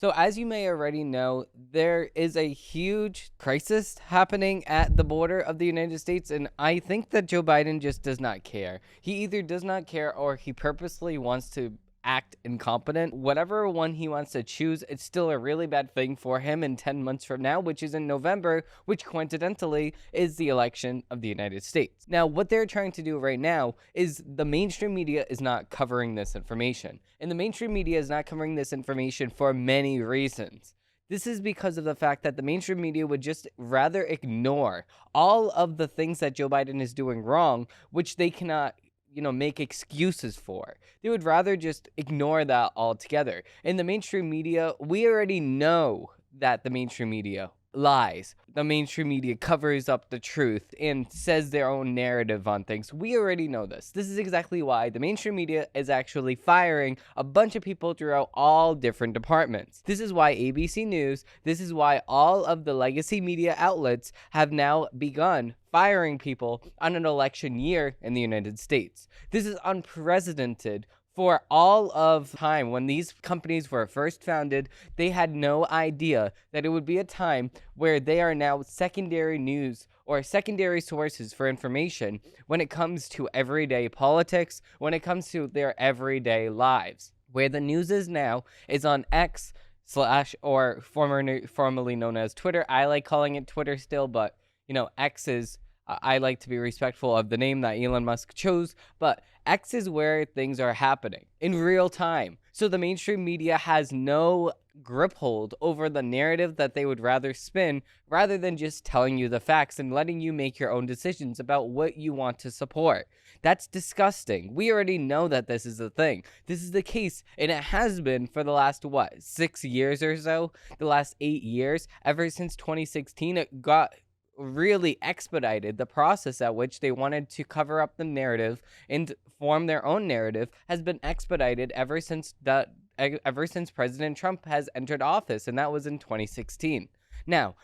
So, as you may already know, there is a huge crisis happening at the border of the United States, and I think that Joe Biden just does not care. He either does not care or he purposely wants to act incompetent. Whatever one he wants to choose, it's still a really bad thing for him in 10 months from now, which is in November, which coincidentally is the election of the United States. Now, what they're trying to do right now is the mainstream media is not covering this information. And the mainstream media is not covering this information for many reasons. This is because of the fact that the mainstream media would just rather ignore all of the things that Joe Biden is doing wrong, which they cannot make excuses for. They would rather just ignore that altogether. In the mainstream media, we already know that the mainstream media lies. The mainstream media covers up the truth and says their own narrative on things. We already know this. This is exactly why the mainstream media is actually firing a bunch of people throughout all different departments. This is why ABC News, this is why all of the legacy media outlets have now begun firing people on an election year in the United States. This is unprecedented. For all of time, when these companies were first founded, they had no idea that it would be a time where they are now secondary news or secondary sources for information when it comes to everyday politics, when it comes to their everyday lives. Where the news is now is on X slash or formerly known as Twitter. I like calling it Twitter still, but X is, I like to be respectful of the name that Elon Musk chose, but X is where things are happening in real time. So the mainstream media has no grip hold over the narrative that they would rather spin rather than just telling you the facts and letting you make your own decisions about what you want to support. That's disgusting. We already know that this is a thing. This is the case, and it has been for the last, 6 years or so? The last 8 years? Ever since 2016, it got really expedited. The process at which they wanted to cover up the narrative and form their own narrative has been expedited ever since President Trump has entered office, and that was in 2016. Now,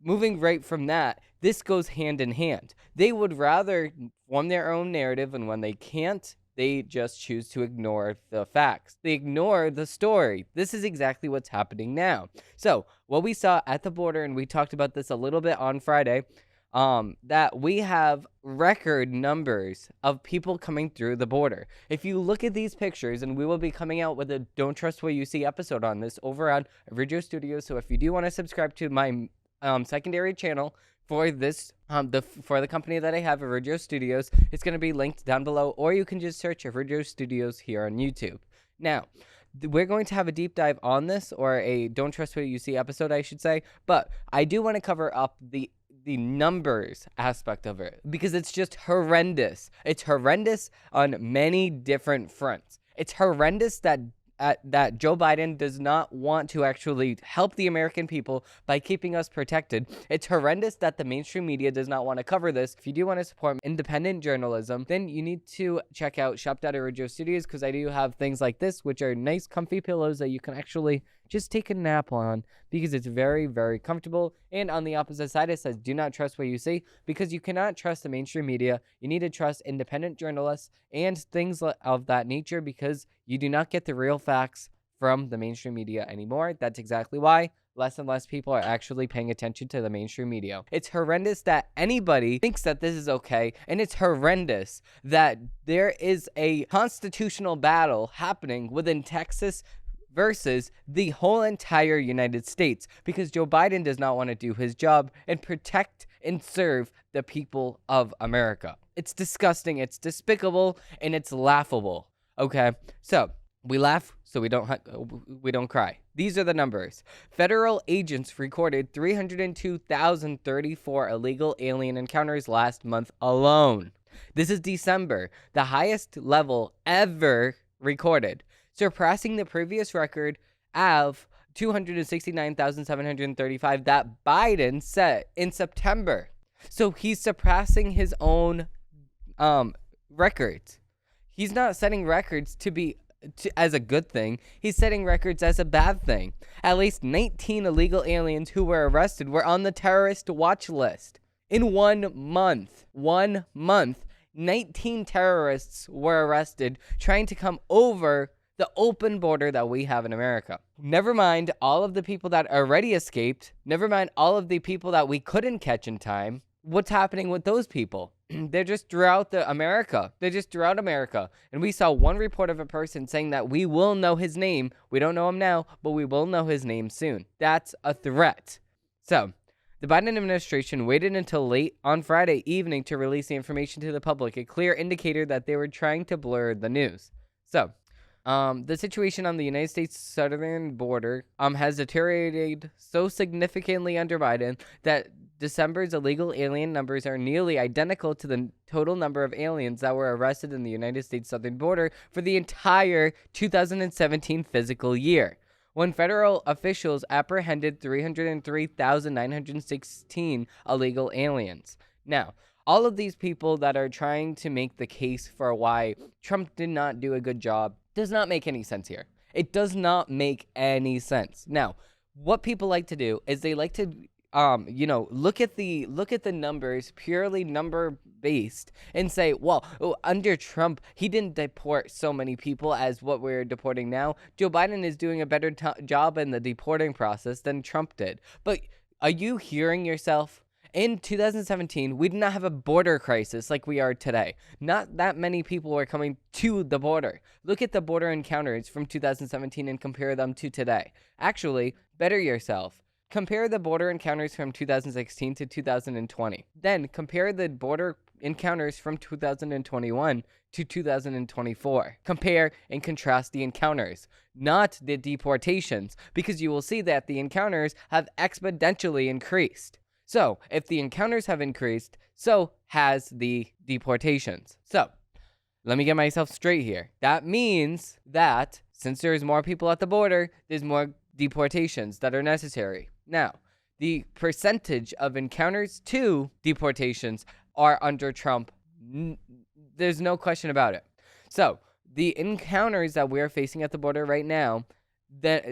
moving right from that, this goes hand in hand. They would rather form their own narrative, and when they can't, they just choose to ignore the facts. They ignore the story. This is exactly what's happening now. So, what we saw at the border, and we talked about this a little bit on Friday, that we have record numbers of people coming through the border. If you look at these pictures, and we will be coming out with a Don't Trust What You See episode on this over on Ridgio Studios, so if you do want to subscribe to my secondary channel for this for the company that I have, Ridgio Studios, it's going to be linked down below, or you can just search Ridgio Studios here on YouTube. Now, we're going to have a deep dive on this, or a Don't Trust What You See episode, I should say, but I do want to cover up the numbers aspect of it, because it's just horrendous. It's horrendous on many different fronts. It's horrendous that Joe Biden does not want to actually help the American people by keeping us protected. It's horrendous that the mainstream media does not want to cover this. If you do want to support independent journalism, then you need to check out Shop.Ridgio Studios, because I do have things like this, which are nice, comfy pillows that you can actually just take a nap on, because it's very, very comfortable. And on the opposite side, it says, do not trust what you see, because you cannot trust the mainstream media. You need to trust independent journalists and things of that nature, because you do not get the real facts from the mainstream media anymore. That's exactly why less and less people are actually paying attention to the mainstream media. It's horrendous that anybody thinks that this is okay, and it's horrendous that there is a constitutional battle happening within Texas versus the whole entire United States, because Joe Biden does not want to do his job and protect and serve the people of America. It's disgusting, it's despicable, and it's laughable. Okay, so we laugh so we don't cry. These are the numbers. Federal agents recorded 302,034 illegal alien encounters last month alone. This is December, the highest level ever recorded, surpassing the previous record of 269,735 that Biden set in September. So he's surpassing his own records. He's not setting records as a good thing. He's setting records as a bad thing. At least 19 illegal aliens who were arrested were on the terrorist watch list. In 1 month, 19 terrorists were arrested trying to come over the open border that we have in America. Never mind all of the people that already escaped. Never mind all of the people that we couldn't catch in time. What's happening with those people? They're just throughout America. They're just throughout America. And we saw one report of a person saying that we will know his name. We don't know him now, but we will know his name soon. That's a threat. So, the Biden administration waited until late on Friday evening to release the information to the public, a clear indicator that they were trying to blur the news. So, the situation on the United States southern border has deteriorated so significantly under Biden that December's illegal alien numbers are nearly identical to the total number of aliens that were arrested in the United States southern border for the entire 2017 fiscal year, when federal officials apprehended 303,916 illegal aliens. Now, all of these people that are trying to make the case for why Trump did not do a good job does not make any sense here. It does not make any sense. Now, what people like to do is they like to look at the numbers, purely number based, and say, well, under Trump, he didn't deport so many people as what we're deporting now. Joe Biden is doing a better job in the deporting process than Trump did. But are you hearing yourself? In 2017, we did not have a border crisis like we are today. Not that many people were coming to the border. Look at the border encounters from 2017 and compare them to today. Actually, better yourself. Compare the border encounters from 2016 to 2020. Then compare the border encounters from 2021 to 2024. Compare and contrast the encounters, not the deportations, because you will see that the encounters have exponentially increased. So, if the encounters have increased, so has the deportations. So, let me get myself straight here. That means that since there's more people at the border, there's more deportations that are necessary. Now, the percentage of encounters to deportations are under Trump. There's no question about it. So, the encounters that we're facing at the border right now, that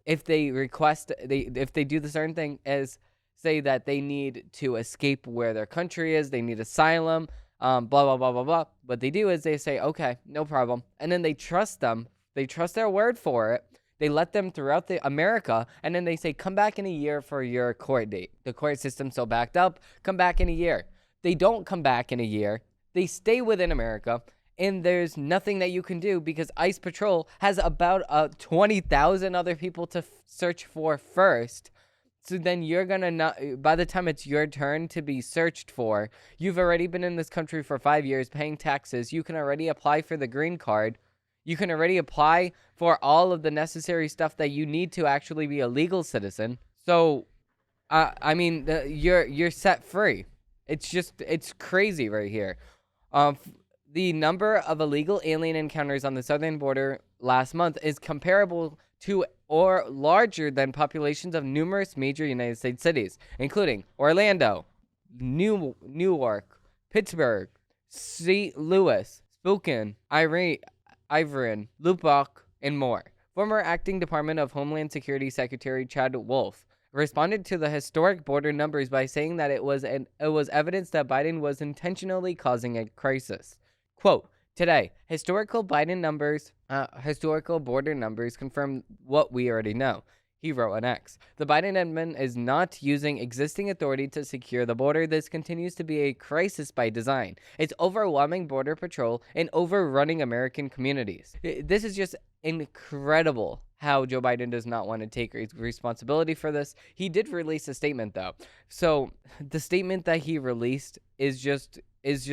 if they do the certain thing as say that they need to escape where their country is, they need asylum, blah, blah, blah, blah, blah. What they do is they say, okay, no problem. And then they trust them. They trust their word for it. They let them throughout America, and then they say, come back in a year for your court date. The court system's so backed up, come back in a year. They don't come back in a year. They stay within America, and there's nothing that you can do because ICE Patrol has about 20,000 other people to search for first. So then you're going to not, by the time it's your turn to be searched for, you've already been in this country for 5 years paying taxes. You can already apply for the green card. You can already apply for all of the necessary stuff that you need to actually be a legal citizen. So, you're set free. It's crazy right here. The number of illegal alien encounters on the southern border last month is comparable to or larger than populations of numerous major United States cities, including Orlando, Newark, Pittsburgh, St. Louis, Spokane, Irvine, Lubbock, and more. Former Acting Department of Homeland Security Secretary Chad Wolf responded to the historic border numbers by saying that it was evidence that Biden was intentionally causing a crisis. Quote, today, historical border numbers confirm what we already know, he wrote on X. The Biden admin is not using existing authority to secure the border. This continues to be a crisis by design. It's overwhelming border patrol and overrunning American communities. This is just incredible how Joe Biden does not want to take responsibility for this. He did release a statement, though. So the statement that he released is just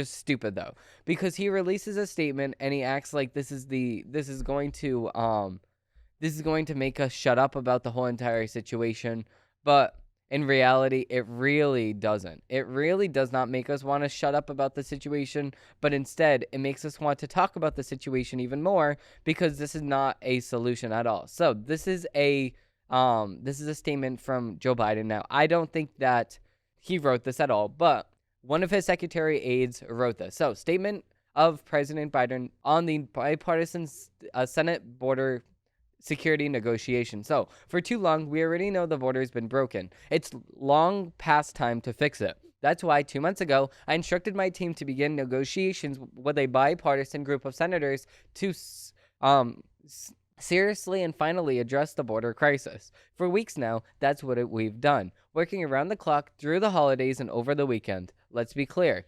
stupid, though, because he releases a statement and he acts like this is going to make us shut up about the whole entire situation, but in reality, it really doesn't. It really does not make us want to shut up about the situation, but instead, it makes us want to talk about the situation even more because this is not a solution at all. So this is a statement from Joe Biden. Now, I don't think that he wrote this at all, but one of his secretary aides wrote this. So, statement of President Biden on the bipartisan Senate border security negotiation. So, for too long, we already know the border has been broken. It's long past time to fix it. That's why 2 months ago, I instructed my team to begin negotiations with a bipartisan group of senators to seriously and finally address the border crisis. For weeks now, that's what we've done, working around the clock through the holidays and over the weekend. Let's be clear.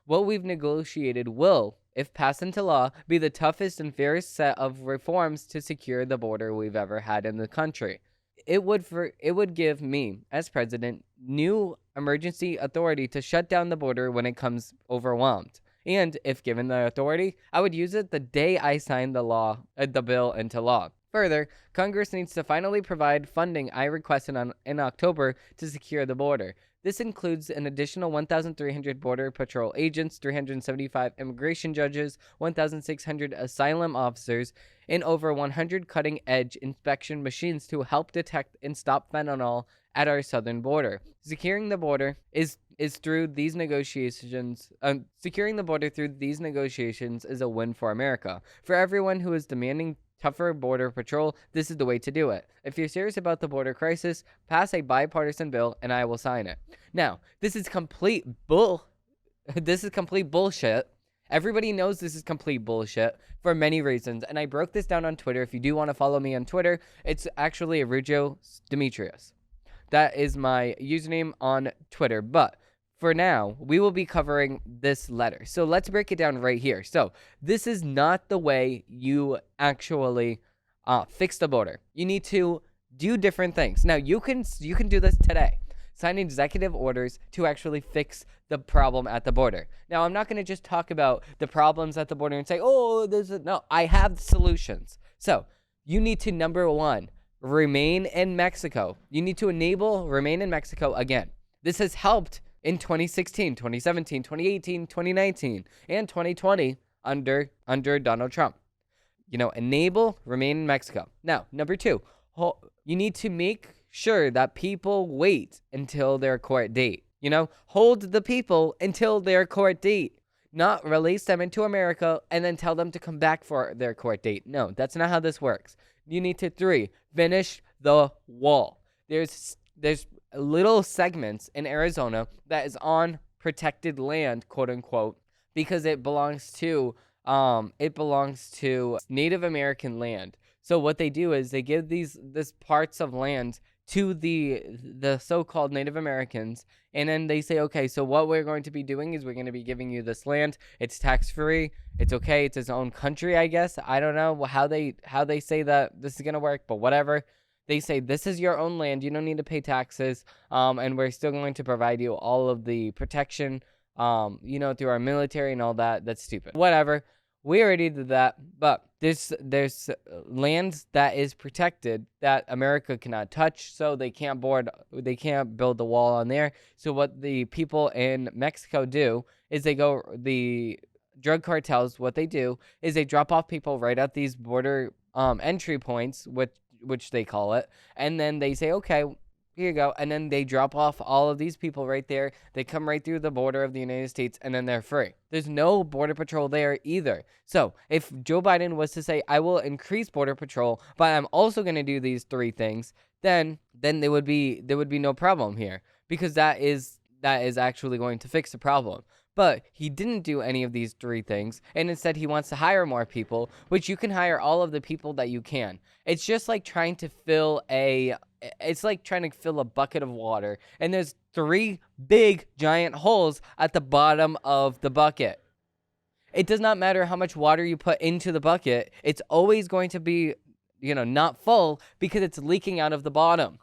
What we've negotiated will, if passed into law, be the toughest and fairest set of reforms to secure the border we've ever had in the country. It would give me, as president, new emergency authority to shut down the border when it comes overwhelmed. And if given the authority, I would use it the day I sign the bill into law. Further, Congress needs to finally provide funding I requested in October to secure the border. This includes an additional 1,300 Border Patrol agents, 375 immigration judges, 1,600 asylum officers, and over 100 cutting-edge inspection machines to help detect and stop fentanyl at our southern border. Securing the border through these negotiations. Securing the border through these negotiations is a win for America. For everyone who is demanding tougher border patrol, this is the way to do it. If you're serious about the border crisis, pass a bipartisan bill and I will sign it. Now, this is complete bullshit. Everybody knows this is complete bullshit for many reasons, and I broke this down on Twitter. If you do want to follow me on Twitter, it's actually Arujo Demetrius. That is my username on Twitter. But for now, we will be covering this letter. So let's break it down right here. So this is not the way you actually fix the border. You need to do different things. Now, you can do this today. Sign executive orders to actually fix the problem at the border. Now, I'm not going to just talk about the problems at the border and say, oh, no, I have solutions. So you need to, number one, remain in Mexico. You need to enable remain in Mexico again. This has helped in 2016, 2017, 2018, 2019, and 2020 under Donald Trump. Enable remain in Mexico. Now, number two, you need to make sure that people wait until their court date. Hold the people until their court date. Not release them into America and then tell them to come back for their court date. No, that's not how this works. You need to, 3, finish the wall. There's little segments in Arizona that is on protected land, quote unquote, because it belongs to Native American land. So what they do is they give these parts of land to the so-called Native Americans, and then they say, okay, so what we're going to be doing is we're going to be giving you this land. It's tax-free. It's okay. It's its own country, I guess. I don't know how they say that this is going to work, but whatever. They say, this is your own land. You don't need to pay taxes, and we're still going to provide you all of the protection, through our military and all that. That's stupid. Whatever. We already did that, but there's land that is protected that America cannot touch, so they can't build the wall on there. So what the people in Mexico do is the drug cartels, what they do is they drop off people right at these border entry points, which they call it, and then they say, okay, here you go, and then they drop off all of these people right there. They come right through the border of the United States, and then they're free. There's no border patrol there either. So if Joe Biden was to say, I will increase border patrol, but I'm also going to do these 3 things, then there would be no problem here, because that is actually going to fix the problem. But he didn't do any of these 3 things, and instead he wants to hire more people, which you can hire all of the people that you can. It's just like trying to fill a bucket of water, and there's 3 big giant holes at the bottom of the bucket. It does not matter how much water you put into the bucket. It's always going to be, not full because it's leaking out of the bottom.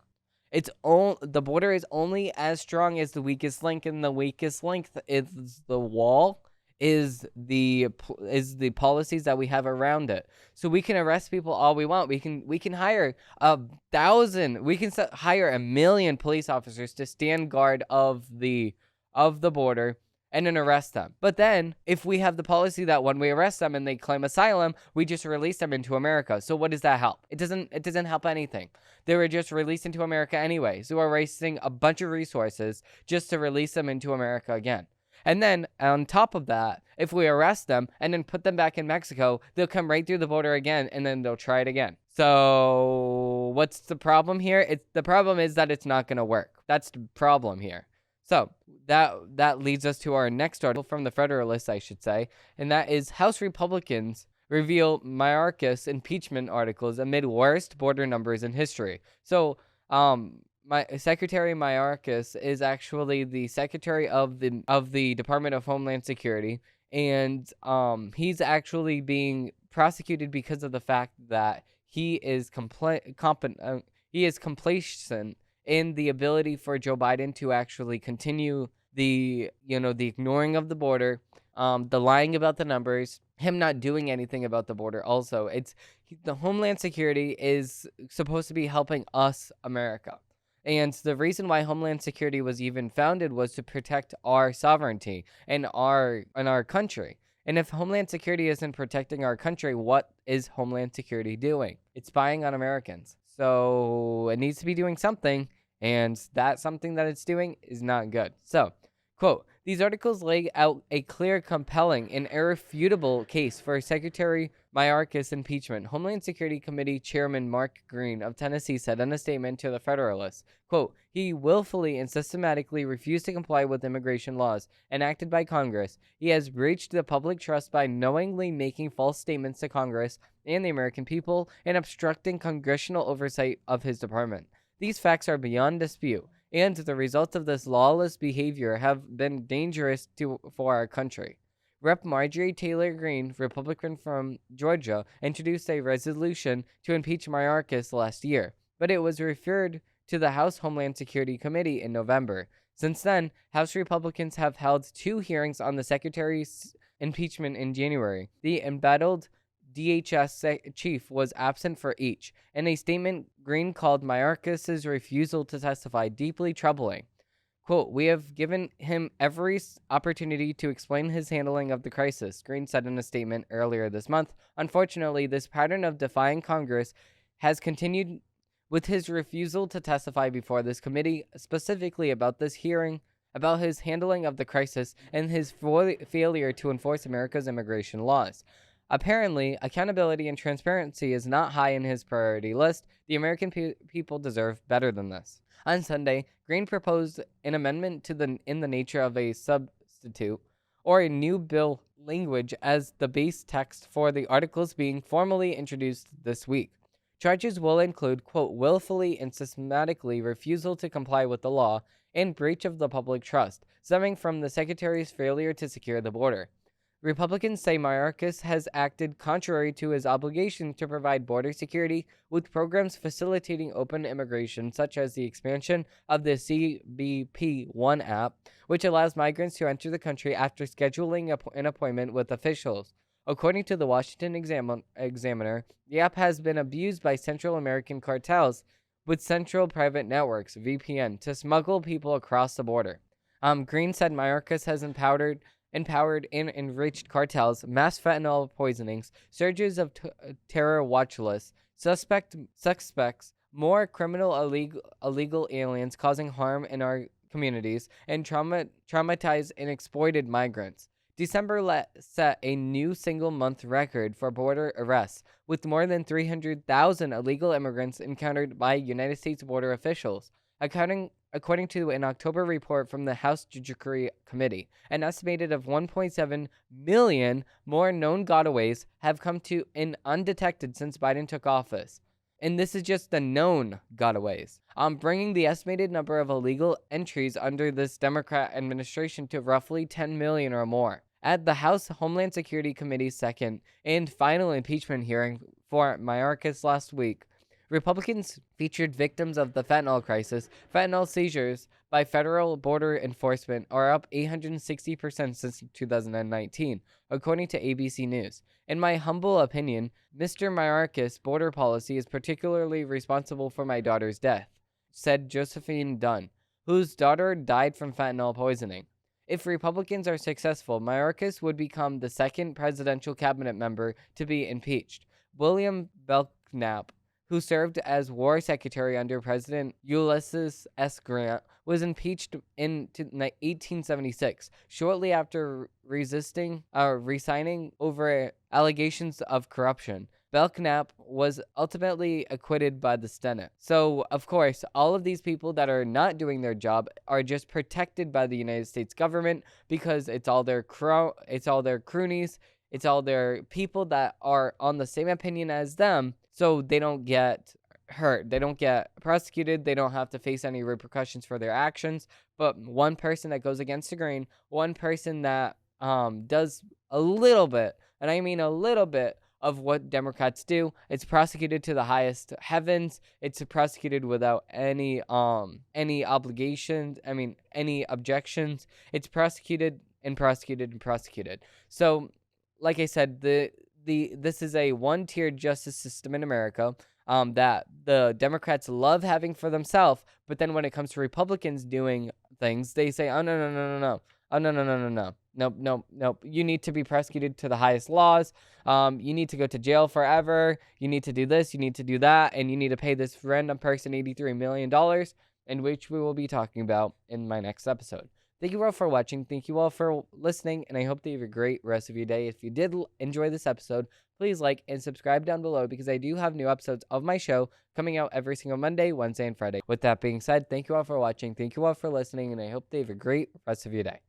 The border is only as strong as the weakest link, and the weakest link is the wall, is the policies that we have around it. So we can arrest people all we want. We can hire 1,000. We can hire 1 million police officers to stand guard of the border and then arrest them. But then, if we have the policy that when we arrest them and they claim asylum, we just release them into America. So what does that help? It doesn't help anything. They were just released into America anyway. So we're wasting a bunch of resources just to release them into America again. And then, on top of that, if we arrest them and then put them back in Mexico, they'll come right through the border again, and then they'll try it again. So what's the problem here? The problem is that it's not going to work. That's the problem here. So that leads us to our next article from the Federalist, I should say, and that is House Republicans reveal Mayorkas impeachment articles amid worst border numbers in history. So, my Secretary Mayorkas is actually the Secretary of the Department of Homeland Security, and he's actually being prosecuted because of the fact that he is complacent in the ability for Joe Biden to actually continue the ignoring of the border, the lying about the numbers, him not doing anything about the border. Also, the Homeland Security is supposed to be helping us, America. And the reason why Homeland Security was even founded was to protect our sovereignty and our country. And if Homeland Security isn't protecting our country, what is Homeland Security doing? It's spying on Americans. So it needs to be doing something, and that something that it's doing is not good. So, quote, these articles lay out a clear, compelling, and irrefutable case for Secretary Mayorkas impeachment. Homeland Security Committee Chairman Mark Green of Tennessee said in a statement to the Federalist, quote, he willfully and systematically refused to comply with immigration laws enacted by Congress. He has breached the public trust by knowingly making false statements to Congress and the American people and obstructing congressional oversight of his department. These facts are beyond dispute, and the results of this lawless behavior have been dangerous for our country. Rep. Marjorie Taylor Greene, Republican from Georgia, introduced a resolution to impeach Mayorkas last year, but it was referred to the House Homeland Security Committee in November. Since then, House Republicans have held 2 hearings on the Secretary's impeachment in January. The embattled DHS chief was absent for each. In a statement, Green called Mayorkas' refusal to testify deeply troubling. Quote, we have given him every opportunity to explain his handling of the crisis, Green said in a statement earlier this month. Unfortunately, this pattern of defying Congress has continued with his refusal to testify before this committee, specifically about this hearing, about his handling of the crisis, and his failure to enforce America's immigration laws. Apparently, accountability and transparency is not high in his priority list. The American people deserve better than this. On Sunday, Green proposed an amendment in the nature of a substitute or a new bill language as the base text for the articles being formally introduced this week. Charges will include, quote, willfully and systematically refusal to comply with the law and breach of the public trust, stemming from the Secretary's failure to secure the border. Republicans say Mayorkas has acted contrary to his obligation to provide border security with programs facilitating open immigration, such as the expansion of the CBP One app, which allows migrants to enter the country after scheduling an appointment with officials. According to the Washington Examiner, the app has been abused by Central American cartels with Central Private Networks, VPN, to smuggle people across the border. Green said Mayorkas has empowered and enriched cartels, mass fentanyl poisonings, surges of terror watch lists, suspects, more criminal illegal aliens causing harm in our communities, and traumatized and exploited migrants. December set a new single-month record for border arrests, with more than 300,000 illegal immigrants encountered by United States border officials. According to an October report from the House Judiciary Committee, an estimated of 1.7 million more known gotaways have come to in undetected since Biden took office. And this is just the known gotaways. Bringing the estimated number of illegal entries under this Democrat administration to roughly 10 million or more. At the House Homeland Security Committee's second and final impeachment hearing for Mayorkas last week, Republicans featured victims of the fentanyl crisis. Fentanyl seizures by federal border enforcement are up 860% since 2019, according to ABC News. In my humble opinion, Mr. Mayorkas' border policy is particularly responsible for my daughter's death, said Josephine Dunn, whose daughter died from fentanyl poisoning. If Republicans are successful, Mayorkas would become the second presidential cabinet member to be impeached. William Belknap, who served as War Secretary under President Ulysses S. Grant, was impeached in 1876, shortly after resigning over allegations of corruption. Belknap was ultimately acquitted by the Senate. So, of course, all of these people that are not doing their job are just protected by the United States government because it's all their cronies It's all their people that are on the same opinion as them, so they don't get hurt. They don't get prosecuted. They don't have to face any repercussions for their actions. But one person that goes against the grain, one person that does a little bit, and I mean a little bit of what Democrats do, it's prosecuted to the highest heavens. It's prosecuted without any obligations. I mean any objections. It's prosecuted and prosecuted and prosecuted. So, like I said, this is a one-tier justice system in America that the Democrats love having for themselves, but then when it comes to Republicans doing things, they say, "Oh no, no, no, no, no. Oh no, no, no, no, no. Nope, nope, nope. You need to be prosecuted to the highest laws. You need to go to jail forever. You need to do this. You need to do that, and you need to pay this random person $83 million, in which we will be talking about in my next episode." Thank you all for watching. Thank you all for listening, and I hope that you have a great rest of your day. If you did enjoy this episode, please like and subscribe down below because I do have new episodes of my show coming out every single Monday, Wednesday, and Friday. With that being said, thank you all for watching. Thank you all for listening, and I hope that you have a great rest of your day.